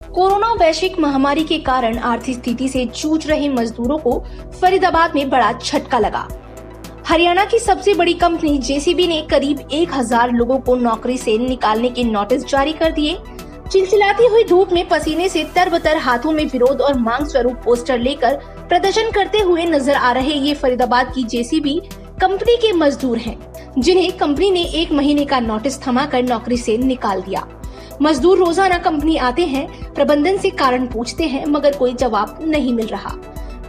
Corona वैश्विक महामारी के कारण आर्थिक स्थिति से जूझ रहे मजदूरों को फरीदाबाद में बड़ा झटका लगा। हरियाणा की सबसे बड़ी कंपनी जेसीबी ने करीब 1000 लोगों को नौकरी से निकालने के नोटिस जारी कर दिए। चिलचिलाती हुई धूप में पसीने से तरबतर हाथों में विरोध और मांग स्वरूप पोस्टर लेकर प्रदर्शन करते हुए नजर आ रहे ये फरीदाबाद की जेसीबी कंपनी के मजदूर हैं, जिन्हें कंपनी ने 1 महीने का नोटिस थमाकर नौकरी से निकाल दिया। मजदूर रोजाना कंपनी आते हैं, प्रबंधन से कारण पूछते हैं, मगर कोई जवाब नहीं मिल रहा।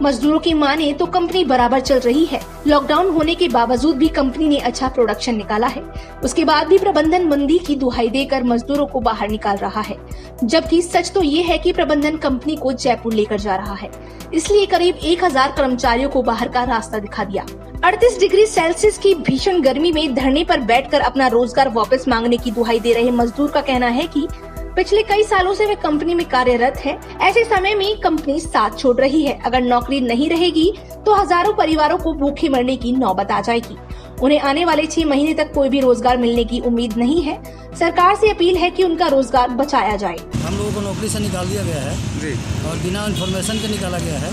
मजदूरों की माने तो कंपनी बराबर चल रही है। लॉकडाउन होने के बावजूद भी कंपनी ने अच्छा प्रोडक्शन निकाला है। उसके बाद भी प्रबंधन मंदी की दुहाई देकर मजदूरों को बाहर निकाल रहा है, जबकि सच तो ये है कि प्रबंधन कंपनी को जयपुर लेकर जा रहा है। इसलिए करीब 1000 कर्मचारियों को बाहर का रास्ता दिखा दिया। 38 डिग्री सेल्सियस की भीषण गर्मी में धरने पर बैठकर अपना रोजगार वापस मांगने की दुहाई दे रहे मजदूर का कहना है कि पिछले कई सालों से वे कंपनी में कार्यरत है। ऐसे समय में कंपनी साथ छोड़ रही है। अगर नौकरी नहीं रहेगी तो हजारों परिवारों को भूखे मरने की नौबत आ जाएगी। उन्हें आने वाले 6 महीने तक कोई भी रोजगार मिलने की उम्मीद नहीं है। सरकार से अपील है कि उनका रोजगार बचाया जाए। हम लोगों को नौकरी से निकाल दिया गया है जी। और बिना इन्फॉर्मेशन के निकाला गया है।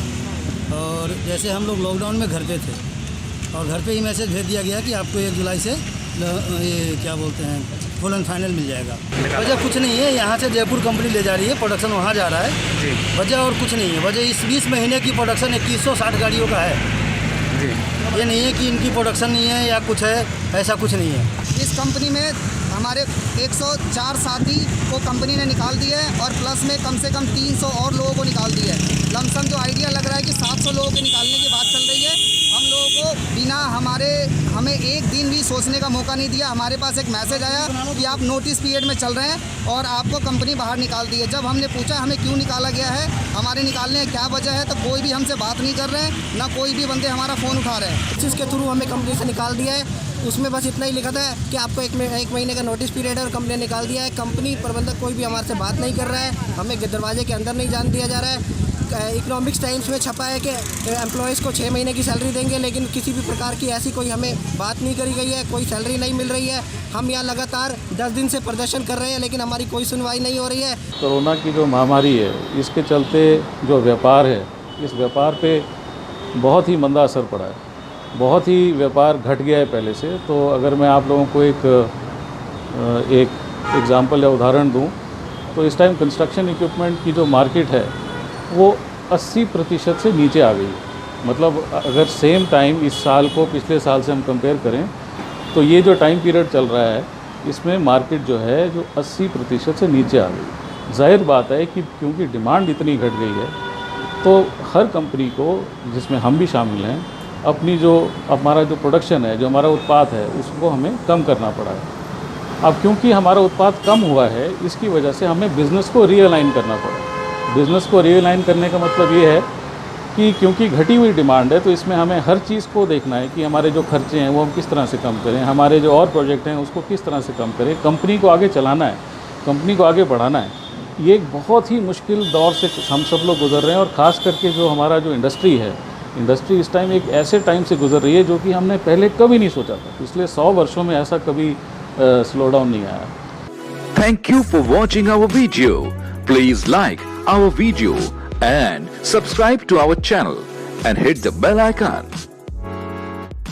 और जैसे हम लोग लॉकडाउन में घर पे थे और घर पे ही मैसेज भेज दिया गया कि आपको 1 जुलाई से ये क्या बोलते हैं फुल एंड फाइनल मिल जाएगा। वजह कुछ नहीं है, यहाँ से जयपुर कंपनी ले जा रही है, प्रोडक्शन वहाँ जा रहा है जी। वजह और कुछ नहीं है। वजह इस 20 महीने की प्रोडक्शन 2160 गाड़ियों का है जी। ये नहीं है कि इनकी प्रोडक्शन नहीं है या कुछ है, ऐसा कुछ नहीं है। इस कंपनी में हमारे 104 साथी को कंपनी ने निकाल दिया है और प्लस में कम से कम 300 और लोगों को निकाल दिया है। लमसम जो आइडिया लग रहा है कि 700 लोगों के निकालने की बात चल रही है। हम लोगों को बिना हमें एक दिन भी सोचने का मौका नहीं दिया। हमारे पास एक मैसेज आया कि आप नोटिस पीरियड में चल रहे हैं और आपको कंपनी बाहर निकाल दी है। जब हमने पूछा हमें क्यों निकाला गया है, हमारे निकालने की क्या वजह है, तो कोई भी हमसे बात नहीं कर रहे हैं, ना कोई भी बंदे हमारा फ़ोन उठा रहे हैं। जिसके थ्रू हमें कंपनी से निकाल दिया है, उसमें बस इतना ही लिखा था कि आपको एक महीने का नोटिस पीरियड है और कंपनी ने निकाल दिया है। कंपनी प्रबंधक कोई भी हमारे से बात नहीं कर रहा है, हमें दरवाजे के अंदर नहीं जाने दिया जा रहा है। इकोनॉमिक्स टाइम्स में छपा है कि एम्प्लॉयज़ को 6 महीने की सैलरी देंगे, लेकिन किसी भी प्रकार की ऐसी कोई हमें बात नहीं करी गई है, कोई सैलरी नहीं मिल रही है। हम यहाँ लगातार 10 दिन से प्रदर्शन कर रहे हैं, लेकिन हमारी कोई सुनवाई नहीं हो रही है। कोरोना की जो महामारी है, इसके चलते जो व्यापार है, इस व्यापार पे बहुत ही मंदा असर पड़ा है। बहुत ही व्यापार घट गया है पहले से। तो अगर मैं आप लोगों को एक एग्ज़ाम्पल या उदाहरण दूं, तो इस टाइम कंस्ट्रक्शन इक्विपमेंट की जो मार्केट है वो 80% से नीचे आ गई है। मतलब अगर सेम टाइम इस साल को पिछले साल से हम कंपेयर करें तो ये जो टाइम पीरियड चल रहा है, इसमें मार्केट जो है जो 80% से नीचे आ गई। जाहिर बात है कि क्योंकि डिमांड इतनी घट गई है, तो हर कंपनी को, जिसमें हम भी शामिल हैं, अपनी जो हमारा जो प्रोडक्शन है, जो हमारा उत्पाद है, उसको हमें कम करना पड़ा है। अब क्योंकि हमारा उत्पाद कम हुआ है, इसकी वजह से हमें बिज़नेस को रीअलाइन करना पड़ा। बिज़नेस को रीअलाइन करने का मतलब ये है कि क्योंकि घटी हुई डिमांड है, तो इसमें हमें हर चीज़ को देखना है कि हमारे जो खर्चे हैं वो हम किस तरह से कम करें, हमारे जो और प्रोजेक्ट हैं उसको किस तरह से कम करें, कंपनी को आगे चलाना है, कंपनी को आगे बढ़ाना है। ये एक बहुत ही मुश्किल दौर से हम सब लोग गुजर रहे हैं। और ख़ास करके जो हमारा जो इंडस्ट्री है, इंडस्ट्री इस टाइम एक ऐसे टाइम से गुजर रही है जो कि हमने पहले कभी नहीं सोचा था। पिछले 100 वर्षों में ऐसा कभी स्लो डाउन नहीं आया। Thank you for watching our video. Please like our video and subscribe to our channel and hit the bell icon.